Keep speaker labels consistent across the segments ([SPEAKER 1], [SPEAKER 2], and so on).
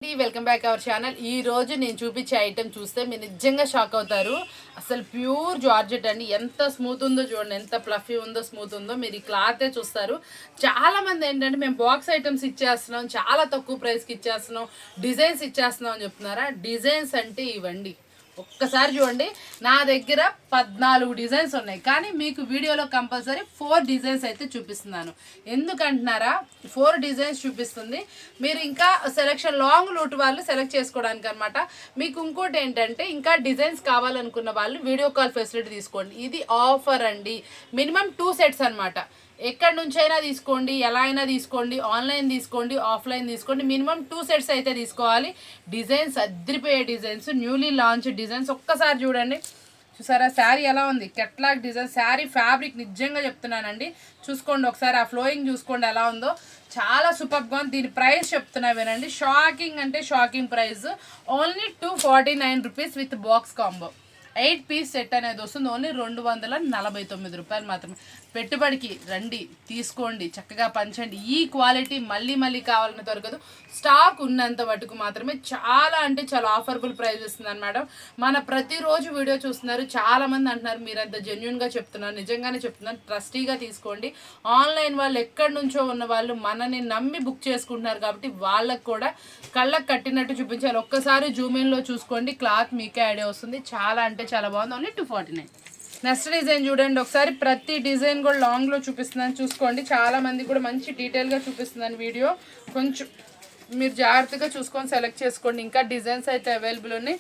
[SPEAKER 1] Welcome back our channel. ఈ రోజు నేను చూపించే ఐటెం చూస్తే మీరు నిజంగా షాక్ అవుతారు. అసలు ప్యూర్ జార్జెట్ అండి. ఎంత స్మూత్ ఉందో చూడండి, ఎంత ఫ్లఫీ ఉందో, స్మూత్ ఉందో. మీరు ఈ క్లాతే చూస్తారు. చాలా మంది ఏంటంటే మేము బాక్స్ ఐటమ్స్ ఇచ్చేస్తున్నాం, చాలా తక్కువ ప్రైస్కి ఇచ్చేస్తున్నాం, డిజైన్స్ ఇచ్చేస్తున్నాం అని చెప్తున్నారా. డిజైన్స్ అంటే ఇవ్వండి, ఒక్కసారి చూడండి. నా దగ్గర 14 డిజైన్స్ ఉన్నాయి, కానీ మీకు వీడియోలో కంపల్సరీ 4 డిజైన్స్ అయితే చూపిస్తున్నాను. ఎందుకంటున్నారా, 4 డిజైన్స్ చూపిస్తుంది. మీరు ఇంకా సెలెక్షన్ లాంగ్ లూట్ వాళ్ళు సెలెక్ట్ చేసుకోవడానికి అనమాట. మీకు ఇంకోటి ఏంటంటే, ఇంకా డిజైన్స్ కావాలనుకున్న వాళ్ళు వీడియో కాల్ ఫెసిలిటీ తీసుకోండి. ఇది ఆఫర్ అండి. మినిమం 2 సెట్స్ అనమాట. ఎక్కడి నుంచైనా తీసుకోండి, ఎలా అయినా తీసుకోండి, ఆన్లైన్ తీసుకోండి, ఆఫ్లైన్ తీసుకోండి. మినిమం 2 సెట్స్ అయితే తీసుకోవాలి. డిజైన్స్ అద్రిపోయే డిజైన్స్, న్యూలీ లాంచ్ డిజైన్స్. ఒక్కసారి చూడండి, చూసారా శారీ ఎలా ఉంది, కెట్లాగ్ డిజైన్. శారీ ఫ్యాబ్రిక్ నిజంగా చెప్తున్నానండి, చూసుకోండి ఒకసారి. ఆ ఫ్లోయింగ్ చూసుకోండి ఎలా ఉందో, చాలా సూపర్గా ఉంది. దీని ప్రైస్ చెప్తున్నా వినండి, షాకింగ్ అంటే shocking price. Only 249 rupees with box combo. 8 piece set అనేది వస్తుంది. ఓన్లీ 249 రూపాయలు మాత్రమే. పెట్టుబడికి రండి, తీసుకోండి, చక్కగా పంచండి. ఈ క్వాలిటీ మళ్ళీ మళ్ళీ కావాలని దొరకదు. స్టాక్ ఉన్నంత మటుకు మాత్రమే. చాలా అంటే చాలా ఆఫర్బుల్ ప్రైస్ ఇస్తున్నాను మేడం. మన ప్రతిరోజు వీడియో చూస్తున్నారు, చాలామంది అంటున్నారు మీరంత జెన్యున్గా చెప్తున్నారు. నిజంగానే చెప్తున్నాను, ట్రస్టీగా తీసుకోండి. ఆన్లైన్ వాళ్ళు ఎక్కడి నుంచో ఉన్న వాళ్ళు మనని నమ్మి బుక్ చేసుకుంటున్నారు కాబట్టి వాళ్ళకు కూడా కళ్ళకు కట్టినట్టు చూపించాలి. ఒక్కసారి జూమిన్లో చూసుకోండి, క్లాత్ మీకే ఐడియా వస్తుంది. చాలా అంటే చాలా బాగుంది. ఓన్లీ 249. నెక్స్ట్ డిజైన్ చూడండి ఒకసారి. ప్రతి డిజైన్ కూడా లాంగ్లో చూపిస్తున్నాను, చూసుకోండి. చాలా మంది కూడా మంచి డీటెయిల్గా చూపిస్తున్నాను వీడియో. కొంచెం మీరు జాగ్రత్తగా చూసుకొని సెలెక్ట్ చేసుకోండి. ఇంకా డిజైన్స్ అయితే అవైలబుల్ ఉన్నాయి.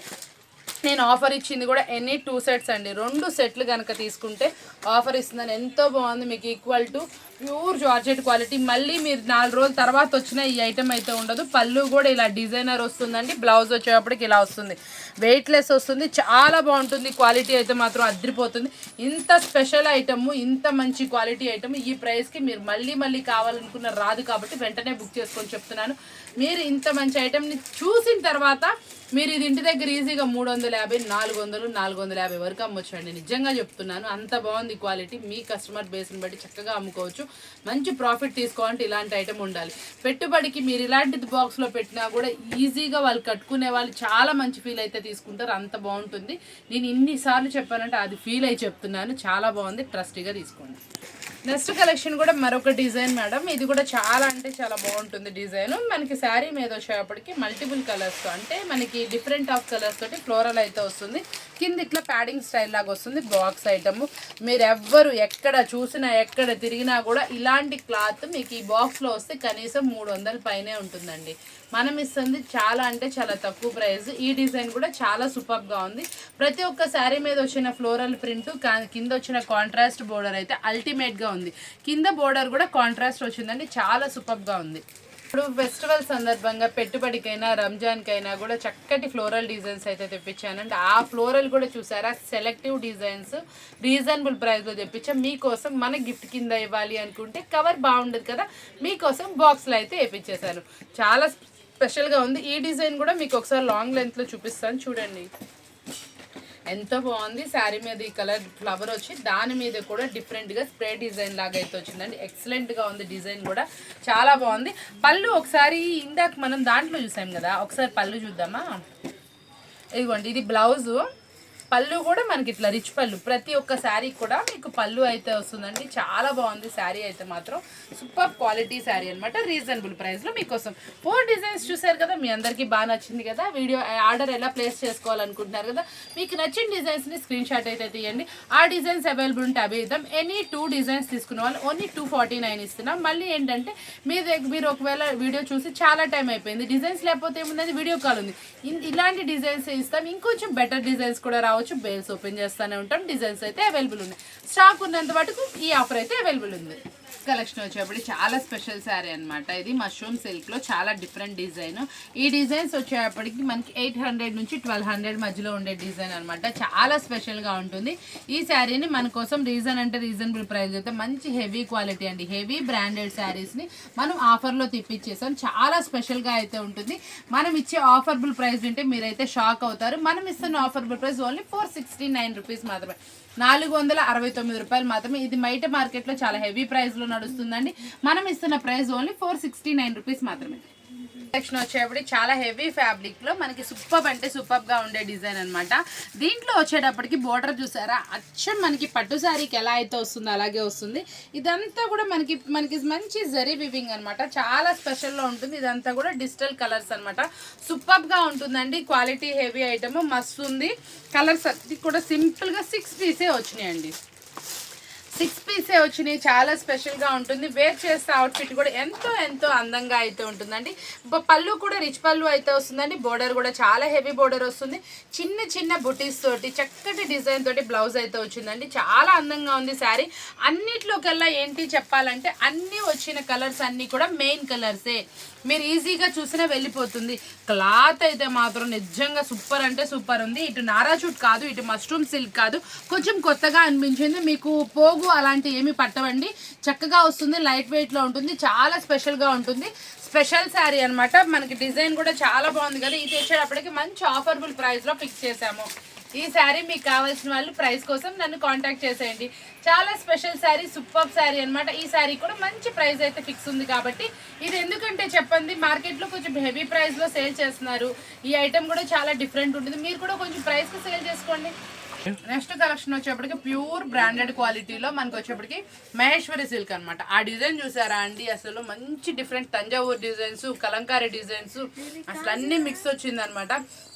[SPEAKER 1] నేను ఆఫర్ ఇచ్చింది కూడా ఎనీ 2 సెట్స్ అండి. 2 సెట్లు కనుక తీసుకుంటే ఆఫర్ ఇస్తుందని. ఎంతో బాగుంది, మీకు equal to pure georgette quality. మళ్ళీ మీరు 4 రోజుల తర్వాత వచ్చిన ఈ ఐటమ్ అయితే ఉండదు. పళ్ళు కూడా ఇలా డిజైనర్ వస్తుందండి. బ్లౌజ్ వచ్చేటప్పటికి ఇలా వస్తుంది, వెయిట్లెస్ వస్తుంది. చాలా బాగుంటుంది. క్వాలిటీ అయితే మాత్రం అద్రిపోతుంది. ఇంత స్పెషల్ ఐటమ్, ఇంత మంచి క్వాలిటీ ఐటమ్ ఈ ప్రైస్కి మీరు మళ్ళీ మళ్ళీ కావాలనుకున్న రాదు. కాబట్టి వెంటనే బుక్ చేసుకొని చెప్తున్నాను. మీరు ఇంత మంచి ఐటమ్ని చూసిన తర్వాత మీరు ఇది ఇంటి దగ్గర ఈజీగా 350, 400, 450 వరకు అమ్మొచ్చండి. నిజంగా చెప్తున్నాను, అంత బాగుంది క్వాలిటీ. మీ కస్టమర్ బేస్ని బట్టి చక్కగా అమ్ముకోవచ్చు. మంచి ప్రాఫిట్ తీసుకోవాలంటే ఇలాంటి ఐటమ్ ఉండాలి. పెట్టుబడికి మీరు ఇలాంటిది బాక్స్లో పెట్టినా కూడా ఈజీగా వాళ్ళు కట్టుకునే వాళ్ళు చాలా మంచి ఫీల్ అయితే తీసుకుంటారు. అంత బాగుంటుంది. నేను ఇన్నిసార్లు చెప్పానంటే అది ఫీల్ అయి చెప్తున్నాను. చాలా బాగుంది, ట్రస్టీగా తీసుకోండి. నెక్స్ట్ కలెక్షన్ కూడా మరొక డిజైన్ మేడం. ఇది కూడా చాలా అంటే చాలా బాగుంటుంది డిజైన్. మనకి శారీ మీద వచ్చేటప్పటికి మల్టిపుల్ కలర్స్తో, అంటే మనకి డిఫరెంట్ ఆఫ్ కలర్స్ తోటి ఫ్లోరల్ అయితే వస్తుంది. కింద ఇట్లా ప్యాడింగ్ స్టైల్ లాగా వస్తుంది. బాక్స్ ఐటమ్ మీరు ఎవ్వరు ఎక్కడ చూసినా ఎక్కడ తిరిగినా కూడా ఇలాంటి క్లాత్ మీకు ఈ బాక్స్లో వస్తే కనీసం 300 పైనే ఉంటుందండి. మనం ఇస్తుంది చాలా అంటే చాలా తక్కువ ప్రైస్. ఈ డిజైన్ కూడా చాలా సూపర్గా ఉంది. ప్రతి ఒక్క శారీ మీద వచ్చిన ఫ్లోరల్ ప్రింట్, కింద వచ్చిన కాంట్రాస్ట్ బోర్డర్ అయితే అల్టిమేట్గా ఉంది. కింద బోర్డర్ కూడా కాంట్రాస్ట్ వచ్చిందండి, చాలా సూపర్గా ఉంది. ఇప్పుడు ఫెస్టివల్ సందర్భంగా పెట్టుబడికైనా రంజాన్కైనా కూడా చక్కటి ఫ్లోరల్ డిజైన్స్ అయితే తెప్పించానండి. ఆ ఫ్లోరల్ కూడా చూసారా, సెలెక్టివ్ డిజైన్స్ రీజనబుల్ ప్రైస్లో తెప్పించాం మీకోసం. మన గిఫ్ట్ కింద ఇవ్వాలి అనుకుంటే కవర్ బాగుండదు కదా, మీకోసం బాక్స్లో అయితే వేయించేశాను. చాలా స్పెషల్గా ఉంది. ఈ డిజైన్ కూడా మీకు ఒకసారి లాంగ్ లెంత్లో చూపిస్తాను, చూడండి ఎంతో బాగుంది. శారీ మీద ఈ కలర్ ఫ్లవర్ వచ్చి దాని మీద కూడా డిఫరెంట్గా స్ప్రే డిజైన్ లాగా అయితే వచ్చిందండి. ఎక్సలెంట్గా ఉంది డిజైన్ కూడా, చాలా బాగుంది. పళ్ళు ఒకసారి ఇందాక మనం దాంట్లో చూసాం కదా, ఒకసారి పళ్ళు చూద్దామా. ఇదిగోండి, ఇది బ్లౌజు. పళ్ళు కూడా మనకి ఇట్లా రిచ్ పళ్ళు. ప్రతి ఒక్క శారీ కూడా మీకు పళ్ళు అయితే వస్తుందండి. చాలా బాగుంది శారీ అయితే మాత్రం. సూపర్ క్వాలిటీ శారీ అనమాట. రీజనబుల్ ప్రైస్లో మీకోసం 4 డిజైన్స్ చూసారు కదా, మీ అందరికీ బాగా నచ్చింది కదా. వీడియో ఆర్డర్ ఎలా ప్లేస్ చేసుకోవాలనుకుంటున్నారు కదా, మీకు నచ్చిన డిజైన్స్ని స్క్రీన్ షాట్ అయితే తీయండి. ఆ డిజైన్స్ అవైలబుల్ ఉంటే అవి ఇద్దాం. ఎనీ 2 డిజైన్స్ తీసుకున్న వాళ్ళు ఓన్లీ 249 ఇస్తున్నాం. మళ్ళీ ఏంటంటే మీరు ఒకవేళ వీడియో చూసి చాలా టైం అయిపోయింది, డిజైన్స్ లేకపోతే ఏముంది, వీడియో కాల్ ఉంది, ఇలాంటి డిజైన్స్ ఇస్తాం. ఇంకొంచెం బెటర్ డిజైన్స్ కూడా రావచ్చు. బేల్స్ ఓపెన్ చేస్తూనే ఉంటాం. డిజైన్స్ అయితే అవైలబుల్ ఉన్నాయి. స్టాక్ ఉన్నంత మటుకు ఈ ఆఫర్ అయితే అవైలబుల్ ఉంది. కలెక్షన్ వచ్చేటప్పుడు చాలా స్పెషల్ శారీ అనమాట. ఇది మష్రూమ్ సిల్క్లో చాలా డిఫరెంట్ డిజైన్. ఈ డిజైన్స్ వచ్చేటప్పటికి మనకి 800 నుంచి 1200 మధ్యలో ఉండే డిజైన్ అనమాట. చాలా స్పెషల్గా ఉంటుంది. ఈ శారీని మన కోసం రీజనబుల్ ప్రైస్ అయితే మంచి హెవీ క్వాలిటీ అండి, హెవీ బ్రాండెడ్ శారీస్ని మనం ఆఫర్లో తిప్పించేసాం. చాలా స్పెషల్గా అయితే ఉంటుంది. మనం ఇచ్చే ఆఫర్బుల్ ప్రైస్ వింటే మీరైతే షాక్ అవుతారు. మనం ఇస్తున్న ఆఫర్బుల్ ప్రైస్ ఓన్లీ 469 రూపీస్ మాత్రమే, 469 రూపాయలు మాత్రమే. ఇది బయట మార్కెట్లో చాలా హెవీ ప్రైస్లో నడుస్తుందండి. మనం ఇస్తున్న ప్రైస్ ఓన్లీ 469 రూపీస్ మాత్రమే. కలెక్షన్ వచ్చేటప్పటికి చాలా హెవీ ఫ్యాబ్రిక్ లో మనకి సూపర్ అంటే సూపర్ గా ఉండే డిజైన్ అన్నమాట. దీంట్లో వచ్చేటప్పటికి బోర్డర్ చూసారా, అచ్చం మనకి పట్టు శారీకి ఎలా అయితే వస్తుందో అలాగే వస్తుంది. ఇదంతా కూడా మనకి మంచి జరీ వివింగ్ అన్నమాట. చాలా స్పెషల్ లో ఉంటుంది. ఇదంతా కూడా డిజిటల్ కలర్స్ అన్నమాట. సూపర్ గా ఉంటుందండి. క్వాలిటీ హెవీ ఐటమ్ మస్తు ఉంది. కలర్స్ అది కూడా సింపుల్ గా 6 పీసే వచ్చినాయండి. 6 పీసే వచ్చినాయి. చాలా స్పెషల్గా ఉంటుంది. వేర్ చేస్తే అవుట్ఫిట్ కూడా ఎంతో అందంగా అయితే ఉంటుందండి. పళ్ళు కూడా రిచ్ పళ్ళు అయితే వస్తుందండి. బోర్డర్ కూడా చాలా హెవీ బోర్డర్ వస్తుంది. చిన్న బుటీస్ తోటి చక్కటి డిజైన్ తోటి బ్లౌజ్ అయితే వచ్చిందండి. చాలా అందంగా ఉంది శారీ. అన్నిట్లోకల్లా ఏంటి చెప్పాలంటే అన్నీ వచ్చిన కలర్స్ అన్నీ కూడా మెయిన్ కలర్సే. మీరు ఈజీగా చూసినా వెళ్ళిపోతుంది. క్లాత్ అయితే మాత్రం నిజంగా సూపర్ అంటే సూపర్ ఉంది. ఇటు నారాచూట్ కాదు, ఇటు మష్రూమ్ సిల్క్ కాదు, కొంచెం కొత్తగా అనిపించింది. మీకు పోగు అలాంటి ఏమి పట్టవండి. చక్కగా వస్తుంది. లైట్ వెయిట్లో ఉంటుంది. చాలా స్పెషల్గా ఉంటుంది. స్పెషల్ శారీ అనమాట. మనకి డిజైన్ కూడా చాలా బాగుంది కదా. ఇది వచ్చేటప్పటికి మంచి ఆఫర్బుల్ ప్రైస్లో ఫిక్స్ చేసాము. ఈ శారీ మీకు కావాల్సిన వాళ్ళు ప్రైస్ కోసం నన్ను కాంటాక్ట్ చేసేయండి. చాలా స్పెషల్ శారీ, సూపర్ శారీ అనమాట. ఈ శారీ కూడా మంచి ప్రైస్ అయితే ఫిక్స్ ఉంది కాబట్టి ఇది ఎందుకంటే చెప్పండి, మార్కెట్లో కొంచెం హెవీ ప్రైస్లో సేల్ చేస్తున్నారు. ఈ ఐటెం కూడా చాలా డిఫరెంట్ ఉంటుంది. మీరు కూడా కొంచెం ప్రైస్కి సేల్ చేసుకోండి. నెక్స్ట్ కలెక్షన్ వచ్చేప్పటికి ప్యూర్ బ్రాండెడ్ క్వాలిటీలో మనకు వచ్చేప్పటికి మహేశ్వరి సిల్క్ అనమాట. ఆ డిజైన్ చూసారా అండి, అసలు మంచి different Thanjavur designs, Kalamkari designs అసలు అన్ని మిక్స్ వచ్చింది అనమాట.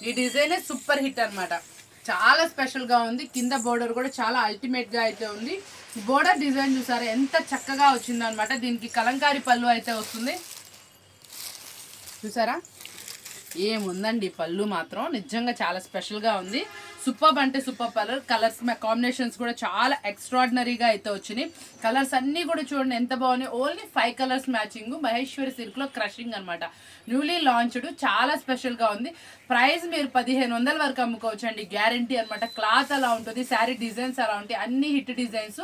[SPEAKER 1] ఈ డిజైనే సూపర్ హిట్ అనమాట. చాలా స్పెషల్గా ఉంది. కింద బోర్డర్ కూడా చాలా అల్టిమేట్గా అయితే ఉంది. బోర్డర్ డిజైన్ చూసారా ఎంత చక్కగా వచ్చింది అనమాట. దీనికి కలంకారీ పళ్ళు అయితే వస్తుంది. చూసారా ఏముందండి, పళ్ళు మాత్రం నిజంగా చాలా స్పెషల్గా ఉంది. సూపర్ అంటే సూపర్ కలర్స్ కాంబినేషన్స్ కూడా చాలా ఎక్స్ట్రాడినరీగా అయితే వచ్చినాయి. కలర్స్ అన్నీ కూడా చూడండి ఎంత బాగున్నాయి. Only 5 colours matching. మహేశ్వరి సిల్క్లో క్రషింగ్ అనమాట. న్యూలీ లాంచ్డ్, చాలా స్పెషల్గా ఉంది. ప్రైస్ మీరు 1500 వరకు అమ్ముకోవచ్చు అండి, గ్యారంటీ అనమాట. క్లాత్ అలా ఉంటుంది, శారీ డిజైన్స్ అలా ఉంటాయి, అన్ని hit designs.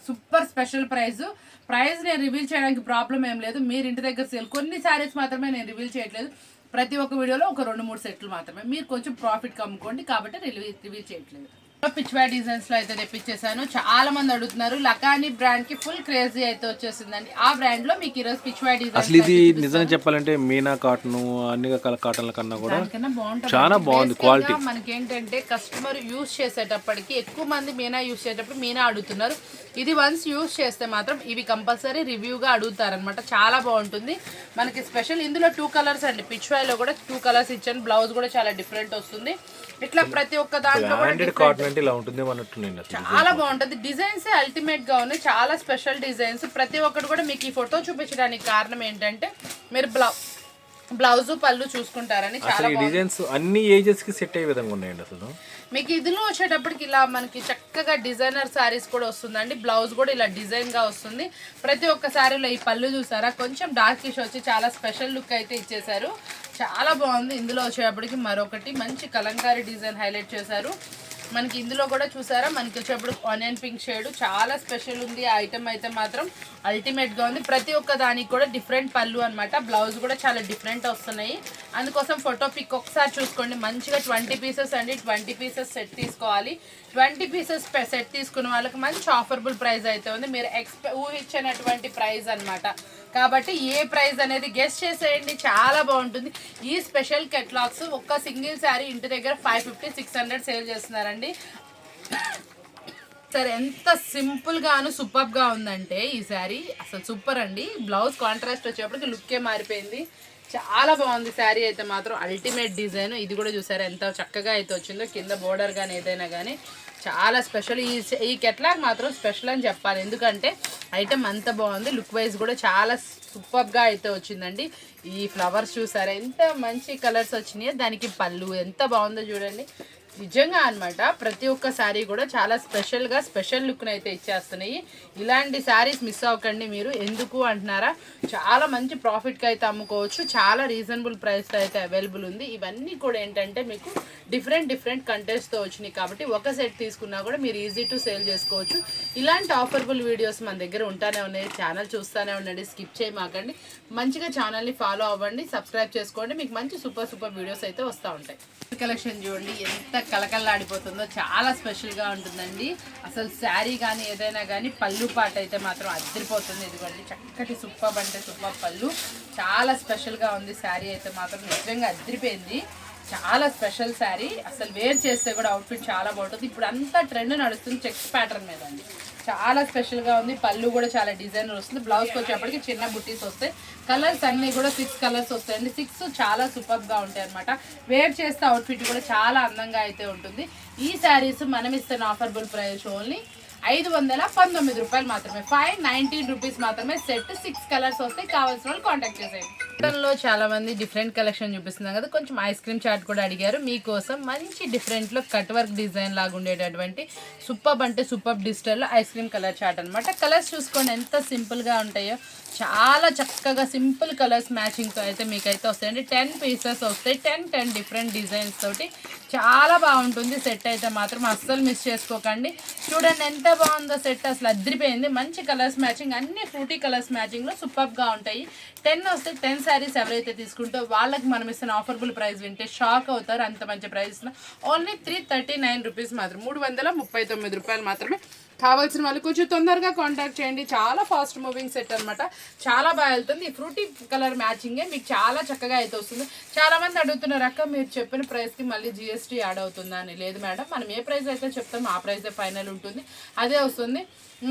[SPEAKER 1] Super special price నేను రివీల్ చేయడానికి ప్రాబ్లం ఏం లేదు. మీరు ఇంటి దగ్గర సేల్ కొన్ని శారీస్ మాత్రమే నేను రివీల్ చేయట్లేదు. ప్రతి ఒక్క వీడియోలో ఒక 2-3 సెట్లు మాత్రమే. మీరు కొంచెం ప్రాఫిట్ అమ్ముకోండి కాబట్టి రివీల్ చేయట్లేదు. పిచ్వాయ్ డిజైన్స్ లో అయితే తెప్పించేసాను. చాలా మంది అడుగుతున్నారు. లకానీ బ్రాండ్ కి ఫుల్ క్రేజీ అయితే వచ్చేసిందండి. ఆ బ్రాండ్ లో మీకు ఈరోజు పిచ్వాయ్ డిజైన్.
[SPEAKER 2] అసలు ఇది నిజంగా చెప్పాలంటే మీనా కాటన్ అన్ని రకాల కాటన్ల కన్నా కూడా చాలా బాగుంది క్వాలిటీ.
[SPEAKER 1] మనకి ఏంటంటే కస్టమర్ యూజ్ చేసేటప్పటికి ఎక్కువ మంది మీనా యూజ్ చేసేటప్పుడు మీనా అడుగుతున్నారు. ఇది వన్స్ యూజ్ చేస్తే మాత్రం ఇవి కంపల్సరీ రివ్యూగా అడుగుతారనమాట. చాలా బాగుంటుంది. మనకి స్పెషల్ ఇందులో 2 కలర్స్ అండి. పిచ్వాయ్లో కూడా 2 కలర్స్ ఇచ్చాను. బ్లౌజ్ కూడా చాలా డిఫరెంట్ వస్తుంది. ఇట్లా ప్రతి ఒక్క దాంట్లో చాలా బాగుంటుంది. డిజైన్స్ అల్టిమేట్ గా ఉన్నాయి. చాలా స్పెషల్ డిజైన్స్. ప్రతి ఒక్కటి కూడా మీకు ఈ ఫోటో చూపించడానికి కారణం ఏంటంటే మీరు బ్లౌజ్ పళ్ళు చూసుకుంటారని. చాలా
[SPEAKER 2] డిజైన్స్ అన్ని ఏజెస్ కి సెట్ అయ్యే విధంగా ఉన్నాయండి. అసలు
[SPEAKER 1] మీకు ఇదిలో వచ్చేటప్పటికి ఇలా మనకి చక్కగా డిజైనర్ శారీస్ కూడా వస్తుందండి. బ్లౌజ్ కూడా ఇలా డిజైన్ గా వస్తుంది. ప్రతి ఒక్క శారీలో ఈ పళ్ళు చూసారా, కొంచెం డార్కిష్ వచ్చి చాలా స్పెషల్ లుక్ అయితే ఇచ్చేసారు. చాలా బాగుంది. ఇందులో వచ్చేటప్పటికి మరొకటి మంచి కలంకారీ డిజైన్ హైలైట్ చేశారు. మనకి ఇందులో కూడా చూసారా, మనకి వచ్చేప్పుడు ఆనియన్ పింక్ షేడ్ చాలా స్పెషల్ ఉంది. ఆ ఐటమ్ అయితే మాత్రం అల్టిమేట్గా ఉంది. ప్రతి ఒక్క దానికి కూడా డిఫరెంట్ పళ్ళు అనమాట. బ్లౌజ్ కూడా చాలా డిఫరెంట్ వస్తున్నాయి. అందుకోసం ఫోటో పిక్ ఒకసారి చూసుకోండి. మంచిగా 20 పీసెస్ అండి. 20 పీసెస్ సెట్ తీసుకోవాలి. 20 పీసెస్ సెట్ తీసుకున్న వాళ్ళకి మంచి ఆఫర్బుల్ ప్రైస్ అయితే ఉంది. మీరు ఊహించినటువంటి ప్రైస్ అనమాట. కాబట్టి ఏ ప్రైస్ అనేది గెస్ చేసేయండి. చాలా బాగుంటుంది. ఈ స్పెషల్ కెట్లాగ్స్ ఒక్క సింగిల్ శారీ ఇంటి దగ్గర 550-600 సేల్ చేస్తున్నారండి. సరే ఎంత సింపుల్గాను సూపర్గా ఉందంటే ఈ శారీ అసలు సూపర్ అండి. బ్లౌజ్ కాంట్రాస్ట్ వచ్చేప్పటికి లుక్కే మారిపోయింది. చాలా బాగుంది శారీ అయితే మాత్రం. Ultimate design. ఇది కూడా చూసారా ఎంత చక్కగా అయితే వచ్చిందో. కింద బోర్డర్ కానీ ఏదైనా కానీ చాలా స్పెషల్. ఈ కెట్లాగ్ మాత్రం స్పెషల్ అని చెప్పాలి. ఎందుకంటే ఐటమ్ అంత బాగుంది. లుక్ వైజ్ కూడా చాలా సూపర్గా అయితే వచ్చిందండి. ఈ ఫ్లవర్స్ చూసారా ఎంత మంచి కలర్స్ వచ్చినాయో. దానికి పళ్ళు ఎంత బాగుందో చూడండి. నిజంగా అనమాట ప్రతి ఒక్క శారీ కూడా చాలా స్పెషల్గా స్పెషల్ లుక్ని అయితే ఇచ్చేస్తున్నాయి. ఇలాంటి శారీస్ మిస్ అవ్వకండి మీరు. ఎందుకు అంటున్నారా, చాలా మంచి ప్రాఫిట్కి అయితే అమ్ముకోవచ్చు. చాలా రీజనబుల్ ప్రైస్లో అయితే అవైలబుల్ ఉంది. ఇవన్నీ కూడా ఏంటంటే మీకు డిఫరెంట్ కంటెంట్స్తో వచ్చినాయి కాబట్టి ఒక సెట్ తీసుకున్నా కూడా మీరు ఈజీ టు సేల్ చేసుకోవచ్చు. ఇలాంటి ఆఫర్బుల్ వీడియోస్ మన దగ్గర ఉంటానే ఉన్నాయి. ఛానల్ చూస్తూనే ఉండండి, స్కిప్ చేయమాకండి. మంచిగా ఛానల్ని ఫాలో అవ్వండి, సబ్స్క్రైబ్ చేసుకోండి. మీకు మంచి సూపర్ వీడియోస్ అయితే వస్తూ ఉంటాయి. కలెక్షన్ చూడండి ఎంత కలకల్లాడిపోతుందో, చాలా స్పెషల్గా ఉంటుందండి. అసలు శారీ కానీ ఏదైనా కానీ పళ్ళు పాట అయితే మాత్రం అదిరిపోతుంది. ఇదిగోండి చక్కటి సూపర్ అంటే సూపర్ పళ్ళు, చాలా స్పెషల్గా ఉంది. శారీ అయితే మాత్రం నిజంగా అదిరిపోయింది. చాలా స్పెషల్ శారీ, అసలు వేర్ చేస్తే కూడా అవుట్ఫిట్ చాలా బాగుంటుంది. ఇప్పుడు అంతా ట్రెండ్ నడుస్తుంది చెక్స్ ప్యాటర్న్ మీద అండి. చాలా స్పెషల్గా ఉంది. పళ్ళు కూడా చాలా డిజైనర్ వస్తుంది. బ్లౌజ్కి వచ్చేప్పటికి చిన్న బుట్టీస్ వస్తాయి. కలర్స్ అన్నీ కూడా 6 కలర్స్ వస్తాయండి. 6 చాలా సూపర్గా ఉంటాయి అనమాట. వేర్ చేస్తే అవుట్ఫిట్ కూడా చాలా అందంగా అయితే ఉంటుంది. ఈ శారీస్ మనం ఇస్తున్న ఆఫర్బుల్ ప్రైస్ ఓన్లీ 519 రూపాయలు మాత్రమే, 519 రూపీస్ మాత్రమే. సెట్ 6 కలర్స్ వస్తాయి. కావాల్సిన వాళ్ళు కాంటాక్ట్ చేసేయండి. లో చాలా మంది డిఫరెంట్ కలెక్షన్ చూపిస్తున్నాం కదా, కొంచెం ఐస్ క్రీమ్ చాట్ కూడా అడిగారు. మీకోసం మంచి డిఫరెంట్లో కట్ వర్క్ డిజైన్ లాగా ఉండేటటువంటి సూపర్ అంటే సూపర్ డిజిటల్లో ఐస్ క్రీమ్ కలర్ చాట్ అనమాట. కలర్స్ చూసుకోండి ఎంత సింపుల్గా ఉంటాయో, చాలా చక్కగా సింపుల్ కలర్స్ మ్యాచింగ్తో అయితే మీకైతే వస్తాయండి. 10 పీసెస్ వస్తాయి. 10 డిఫరెంట్ డిజైన్స్ తోటి చాలా బాగుంటుంది. సెట్ అయితే మాత్రం అస్సలు మిస్ చేసుకోకండి. చూడండి ఎంత బాగుందో సెట్, అసలు అదిరిపోయింది. మంచి కలర్స్ మ్యాచింగ్, అన్ని ఫ్రూటీ కలర్స్ మ్యాచింగ్లో సూపర్గా ఉంటాయి. 10 వస్తే 10 శారీస్ ఎవరైతే తీసుకుంటో వాళ్ళకి మనం ఇస్తున్న ఆఫర్బుల్ ప్రైస్ వింటే షాక్ అవుతారు. అంత మంచి ప్రైస్ ఇస్తున్నా. ఓన్లీ 339 రూపీస్ మాత్రం, 339 రూపాయలు మాత్రమే. కావాల్సిన వాళ్ళు కొంచెం తొందరగా కాంటాక్ట్ చేయండి. చాలా ఫాస్ట్ మూవింగ్ సెట్ అనమాట, చాలా బాగా వెళ్తుంది. ఈ ఫ్రూటీ కలర్ మ్యాచింగే మీకు చాలా చక్కగా అయితే వస్తుంది. చాలా మంది అడుగుతున్నారు అక్క మీరు చెప్పిన ప్రైస్కి మళ్ళీ GST యాడ్ అవుతుందా అని. లేదు మేడం, మనం ఏ ప్రైస్ అయితే చెప్తామో ఆ ప్రైసే ఫైనల్ ఉంటుంది, అదే వస్తుంది.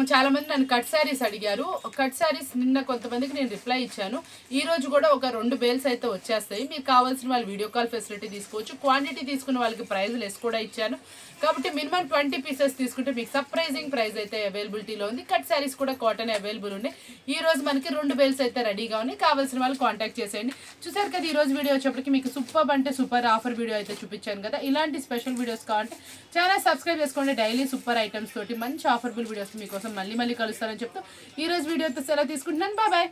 [SPEAKER 1] చాలా మంది నన్ను కట్ శారీస్ అడిగారు. కట్ శారీస్ నిన్న కొంతమందికి నేను రిప్లై ఇచ్చాను. ఈ రోజు కూడా ఒక 2 బేల్స్ అయితే వచ్చేస్తాయి. మీకు కావాల్సిన వాళ్ళు వీడియో కాల్ ఫెసిలిటీ తీసుకోవచ్చు. క్వాంటిటీ తీసుకున్న వాళ్ళకి ప్రైస్ లెస్ కూడా ఇచ్చాను. కాబట్టి మినిమం 20 పీసెస్ తీసుకుంటే మీకు సర్ప్రైజింగ్ ప్రైస్ అయితే అవైలబిలిటీలో ఉంది. కట్ శారీస్ కూడా కాటన్ అవైలబుల్ ఉన్నాయి. ఈ రోజు మనకి 2 బేల్స్ అయితే రెడీగా ఉన్నాయి. కావాల్సిన వాళ్ళు కాంటాక్ట్ చేసేయండి. చూసారు కదా, ఈ రోజు వీడియో వచ్చేప్పటికి మీకు సూపర్ అంటే సూపర్ ఆఫర్ వీడియో అయితే చూపించాను కదా. ఇలాంటి స్పెషల్ వీడియోస్ కావాలంటే ఛానల్ సబ్స్క్రైబ్ చేసుకోండి. డైలీ సూపర్ ఐటమ్స్ తోటి మంచి ఆఫర్బుల్ వీడియోస్ మీకోసం మళ్ళీ కలుస్తారని చెప్తూ ఈ రోజు వీడియోతో సెలవు తీసుకుంటున్నాను. బాయ్.